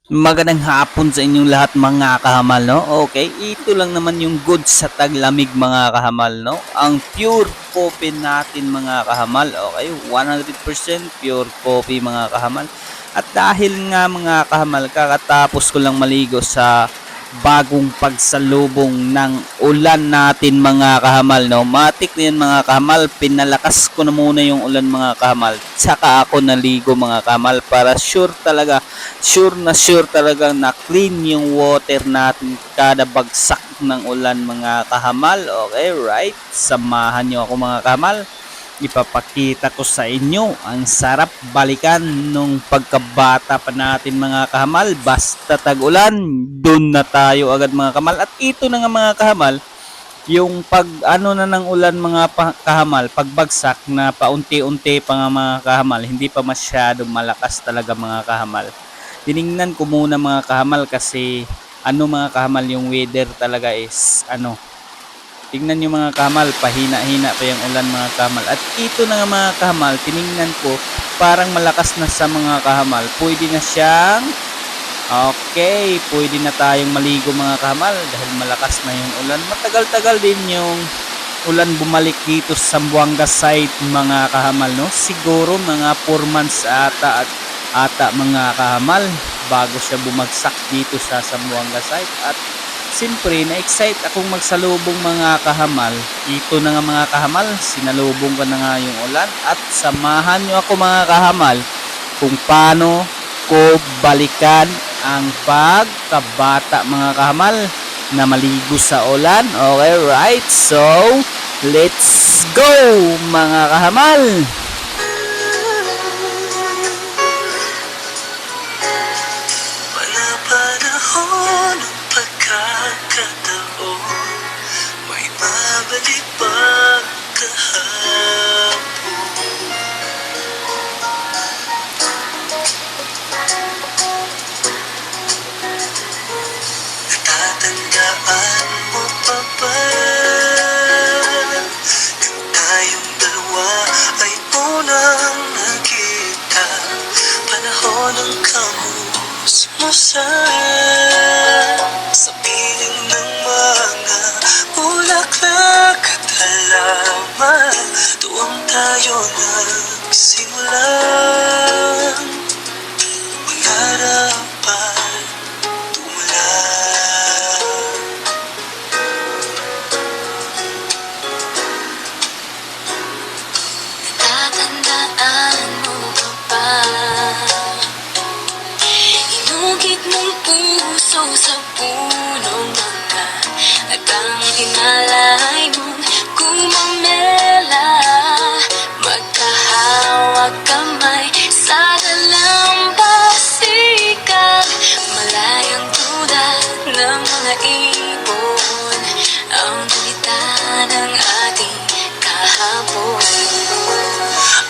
Magandang hapon sa inyong lahat mga kahamal, no? Okay, ito lang naman yung good sa taglamig mga kahamal, no? Ang pure coffee natin mga kahamal, okay? 100% pure coffee mga kahamal. At dahil nga mga kahamal, kakatapos ko lang maligo sa bagong pagsalubong ng ulan natin mga kahamal, no? Matik na yan mga kahamal, pinalakas ko na muna yung ulan mga kahamal. Tsaka ako naligo mga kahamal para sure talaga na clean yung water natin kada bagsak ng ulan mga kahamal. Okay, right? Samahan nyo ako mga kahamal. Ipapakita ko sa inyo ang sarap balikan nung pagkabata pa natin mga kahamal. Basta tag-ulan, dun na tayo agad mga kahamal. At ito na nga mga kahamal, yung pag ano na ng ulan mga kahamal, pagbagsak na paunti-unti pa nga mga kahamal, hindi pa masyadong malakas talaga mga kahamal. Tiningnan ko muna mga kahamal kasi ano mga kahamal yung weather talaga is ano. Tingnan nyo mga kahamal, pahina-hina pa yung ulan mga kahamal. At ito na nga mga kahamal, tiningnan ko parang malakas na sa mga kahamal. Pwede na siyang pwede na tayong maligo mga kahamal dahil malakas na yung ulan. Matagal-tagal din yung ulan bumalik dito sa Zamboanga site mga kahamal, no? Siguro mga 4 months ata mga kahamal bago siya bumagsak dito sa Zamboanga site. At siyempre na-excite akong magsalubong mga kahamal. Ito na nga mga kahamal, sinalubong ko na nga yung ulan at samahan nyo ako mga kahamal kung paano ko balikan ang pagkabata mga kahamal na maligo sa ulan. Okay, right? So, let's go mga kahamal! Panahon ng pagkakataon, may babalik bang kahapon? Natatandaan mo pa ba nang tayong dalawa ay unang nakita? Panahon ng kamusmusan sa piling ng mga bulaklak at halaman. Tuwang tayo nagsimulang mangarap at tumulad. Natatandaan mo ba? Inugit mong puso sa punong mga at ang hinalay mong gumamela. Magkahawag kamay sa dalampasigan, malayang tulad ng mga ibon ang balita ng ating kahapon.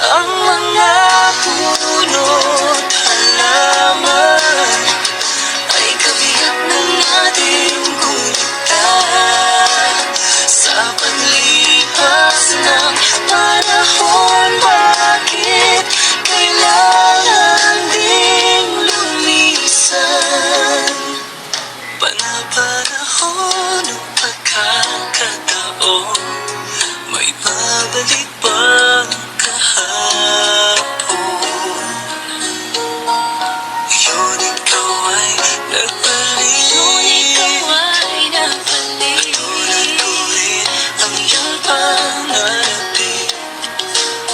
Ang mga puno't halaman ay kabiyak ng ating gunita sa paglipas ng panahon. Bakit kailangan ding lumisan? Panahon ng pagkakataon, may babalik bang kahapon? Ngayon ikaw ay nagbalik, patuloy ang iyong pananabik.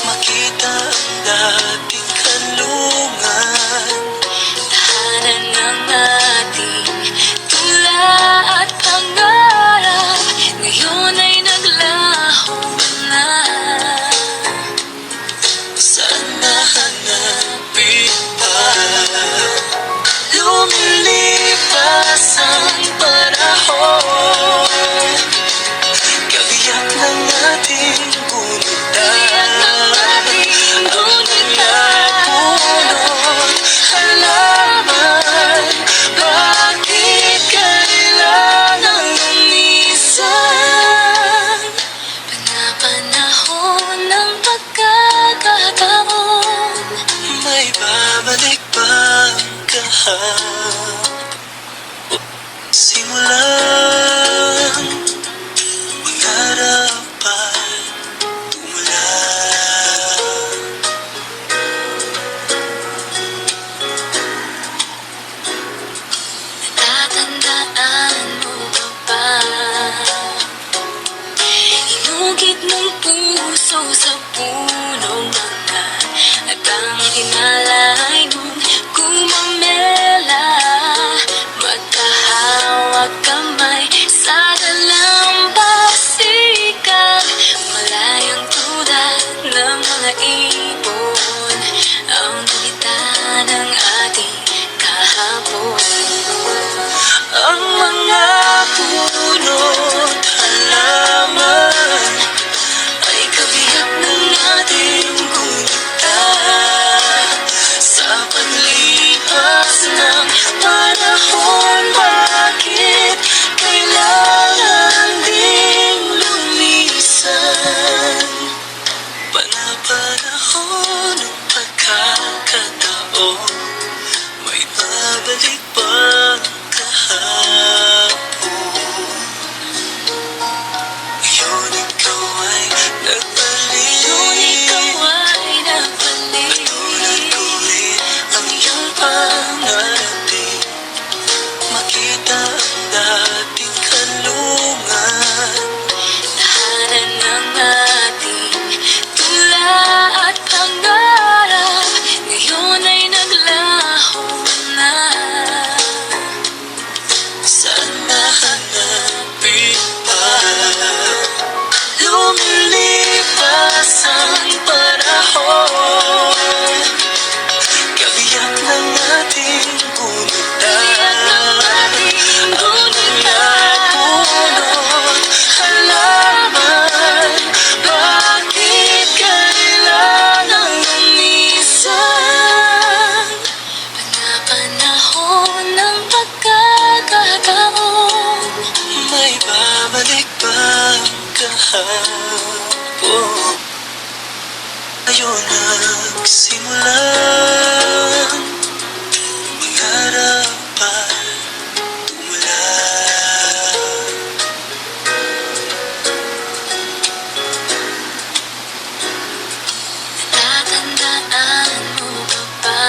Makita ang dating kanlungan, tahanan ng ating tula at pangarap. Ngayon ay naglalakad Simulan mangarap at umulan. Natatandaan mo ba ba? Inugit ng puso sa punong mangga at ang hinalay mong gumamela. Magkahawak kamay sa dalampasigan, malayang tulad ng mga ibon, ang dulita ng ating kahapon. Ang mga puno't halaman ay kabiyak ng ating gunita. Sa paglipas ng panahon, bakit kailangan ding lumisan? Panapanahon ng pagkakataon, may babalik bang kahapon? Ngayon ikaw ay nagbalik, Patuloy-tuloy ang iyong pangarapin, makita ang dating kanlungan. Tahanan ng ating tula at pangarap, ngayon ay naglaho na. Saan nahanapin pa? Lumilipas ang panahon, kabiyak ng ating gunita. Ang mga puno't halaman, bakit kailangan lumisan? Panapanahon ng pagkakataon, may babalik bang kahapon? Ngayon nagsimulan mangarap at umulan. Natatandaan mo ba ba?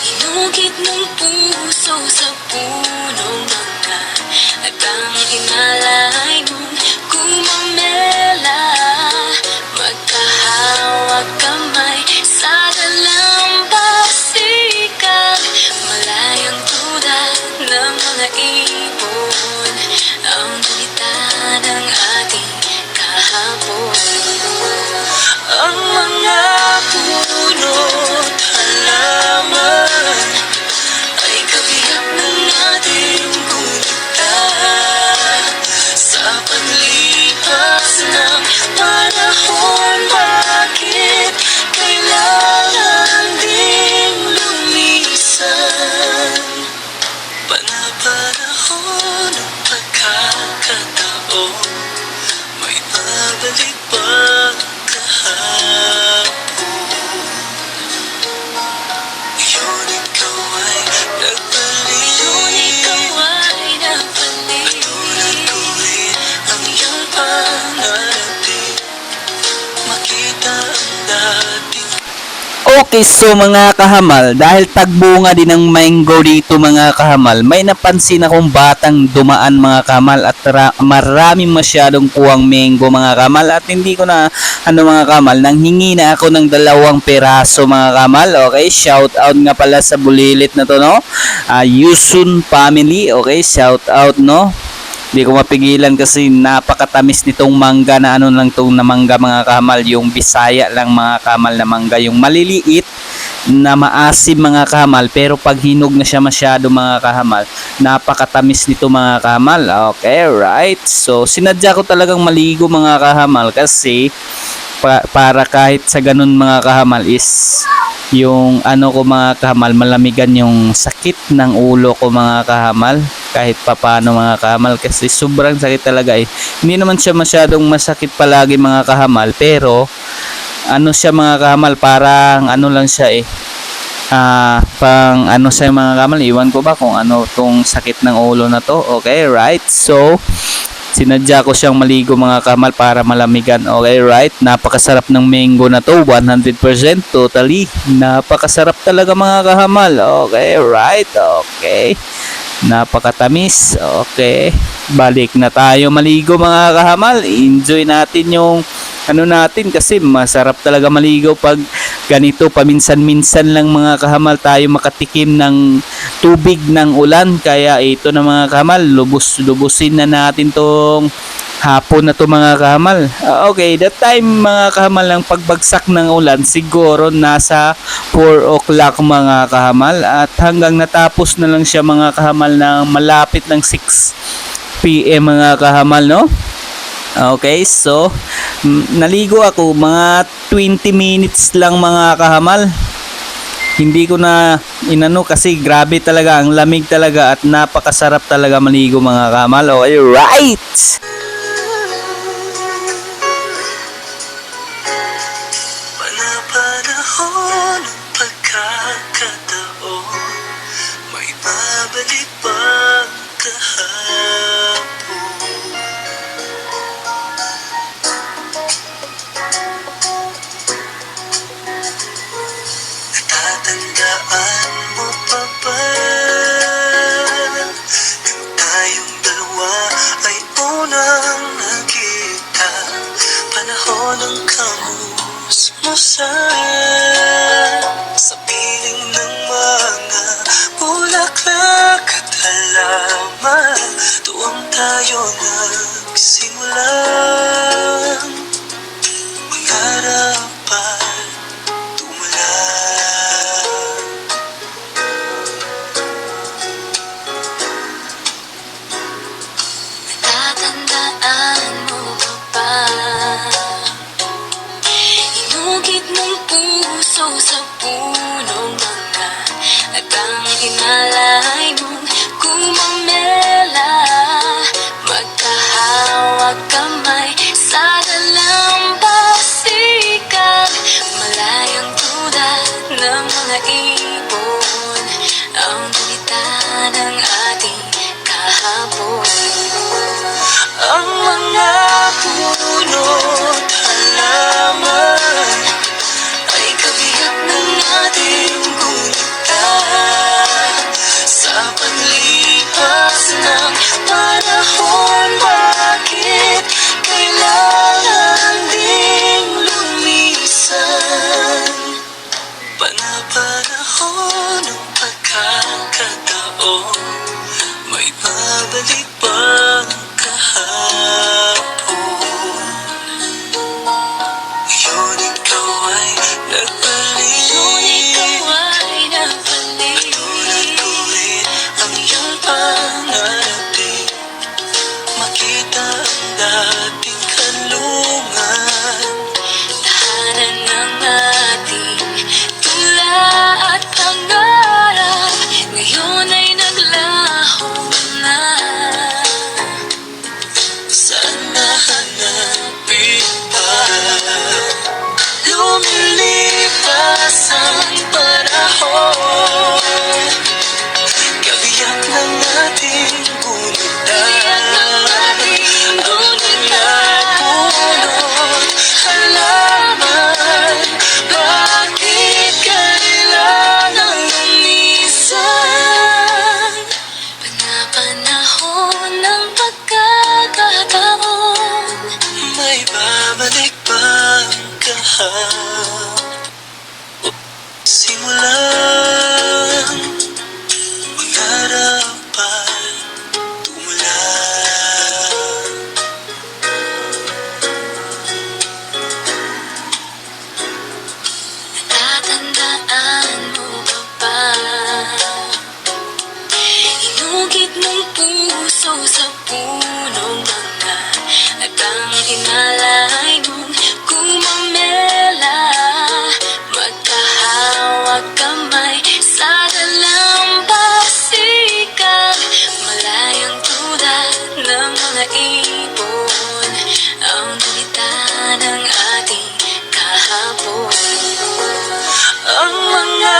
Inugit ng puso sa punong mangga at ang hinalay mong gumamela. Magkahawak kamay sa dalampasigan, malayang tulad ng mga ibon, ang dulita ng ating kahapon. Ang mga puno't halaman ay kabiyak ng ating gunita. Sa paglipas ng panahon, bakit kailangan ding lumisan? Panapanahon ng pagkakataon, may babalik bang kahapon? Ngayon ikaw ay nagbalik, Patuloy-tuloy ang iyong pangarapin, makita ang dating. Okay, so mga kahamal, dahil tagbunga din ng mango dito mga kahamal, may napansin akong batang dumaan mga kahamal at maraming masyadong kuwang mango mga kahamal at hindi ko na mga kahamal, nang hingi na ako ng 2 piraso mga kahamal. Okay, shout out nga pala sa bulilit na to, no? Yusun family, okay, shout out, no? Hindi ko mapigilan kasi napakatamis nitong mangga na ano lang itong na mangga mga kahamal. Yung Bisaya lang mga kahamal na mangga. Yung maliliit na maasim mga kahamal. Pero pag hinog na siya masyado mga kahamal, napakatamis nito mga kahamal. Okay, right. So sinadya ko talagang maligo mga kahamal kasi para kahit sa ganun mga kahamal is yung ano ko mga kahamal, malamigan yung sakit ng ulo ko mga kahamal kahit papano mga kahamal kasi sobrang sakit talaga eh. Hindi naman siya masyadong masakit palagi mga kahamal pero ano siya mga kahamal, parang ano lang siya eh, pang ano sa mga kamal, iwan ko ba kung ano tong sakit ng ulo na to. Okay, right? So sinadya ko siyang maligo mga kamal para malamigan. Okay, right? Napakasarap ng mango na to, 100% totally. Napakasarap talaga mga kahamal. Okay, right? Okay. Napakatamis. Okay. Balik na tayo maligo mga kahamal. Enjoy natin yung ano natin kasi masarap talaga maligo pag ganito paminsan-minsan lang mga kahamal tayo makatikim ng tubig ng ulan. Kaya ito na mga kahamal, lubos-lubusin na natin tong hapon na to mga kahamal. Okay, that time mga kahamal ng pagbagsak ng ulan siguro nasa 4 o'clock mga kahamal at hanggang natapos na lang siya mga kahamal ng malapit ng 6 PM mga kahamal, no? Okay, so naligo ako mga 20 minutes lang mga kahamal. Hindi ko na inano kasi grabe talaga, ang lamig talaga at napakasarap talaga maligo mga kahamal. Okay, right! Panapanahon ng pagkakataon, may babalik bang kahapon? Natatandaan mo pa ba nang tayong dalawa ay unang nakita? Panahon ng kamusmusan sa piling ng mga bulaklak at halaman. Tuwang tayo nagsimulang mangarap at tumulan. Natatandaan mo ba? Inugit mong puso sa punong mangga at ang hinalay mong kumamela. Magkahawak kamay sa dalampasigan, malayang tulad ng mga ibon, ang balita ng ating kahapon. Ang mga puno't halaman ay kabiyak ng ating gunita. Sa paglipas ng panahon, bakit kailangan ding lumisan? Panapanahon ng pagkakataon, may babalik bang kahapon? Ngayon ikaw ay nagbalik. Tuloy-tuloy ang iyong pangarapin, makita ang dating kanlungan. Tahanan ng ating tula at pangarap, ngayon ay naglaho na. Saan nahanapin pa? Lumilipas ang panahon, kabiyak ng ating gunita. Ang mga puno't halaman, bakit kailangan lumisan? Panapanahon ng pagkakataon, May babalik bang kahapon? Simulang mangarap at tumulan. natatandaan mo ba? Inugit mong puso sa punong mangga at ang hinalay mong kumamela. Magkahawak kamay sa dalampasigan, malayang tulad ng mga ibon, ang balita ng ating kahapon. Ang mga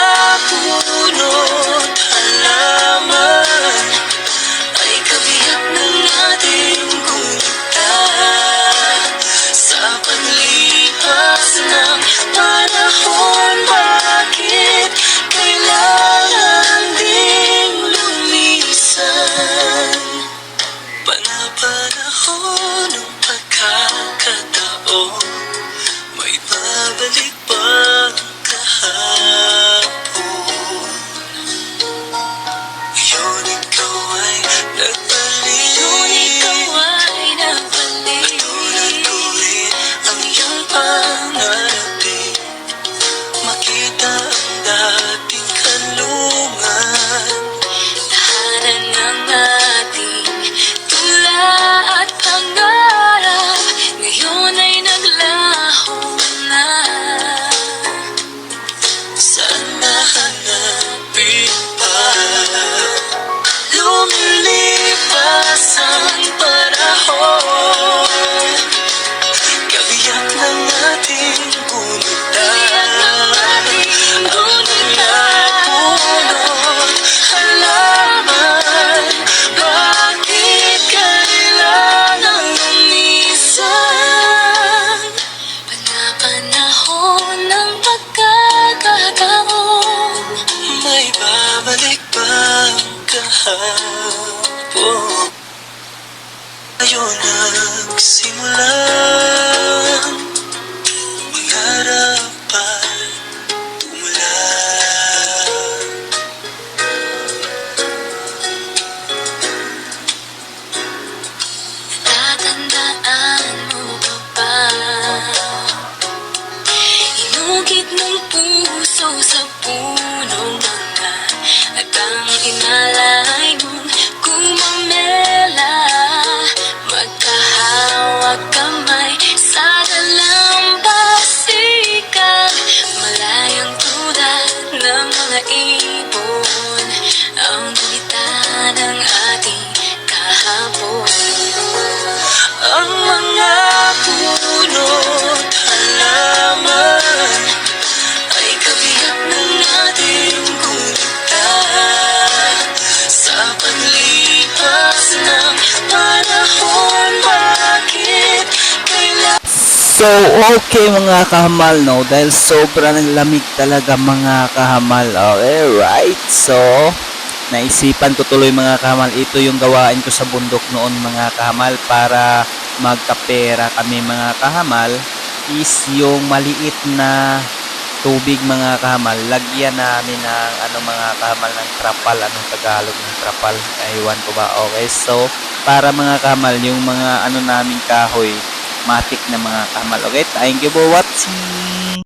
babalik bang kahapon? Tayo nagsimula, mangarap ay umulan. Tatandaan mo pa ba? Inugit ng puso sa punong mga at ang inalay mong gumamela. Magkahawak kamay sa dalampasigan, malayang tulad ng mga ibon, ang gulita ng ating kahapon. Ang mga puno't halaman ay kabiyak ng ating gulita sa paglipas ng panahon. Bakit kailangan So, okay mga kahamal, no? Dahil sobrang lamig talaga mga kahamal. Okay, right? So, naisipan ko tuloy mga kahamal. Ito yung gawain ko sa bundok noon mga kahamal para magkapera kami mga kahamal. Is yung maliit na tubig mga kahamal. Lagyan namin ng mga kahamal ng trapal. Anong Tagalog ng trapal? Aywan ko ba? Okay, so para mga kahamal, yung mga namin kahoy, matik na mga kahamal. Okay, thank you for watching.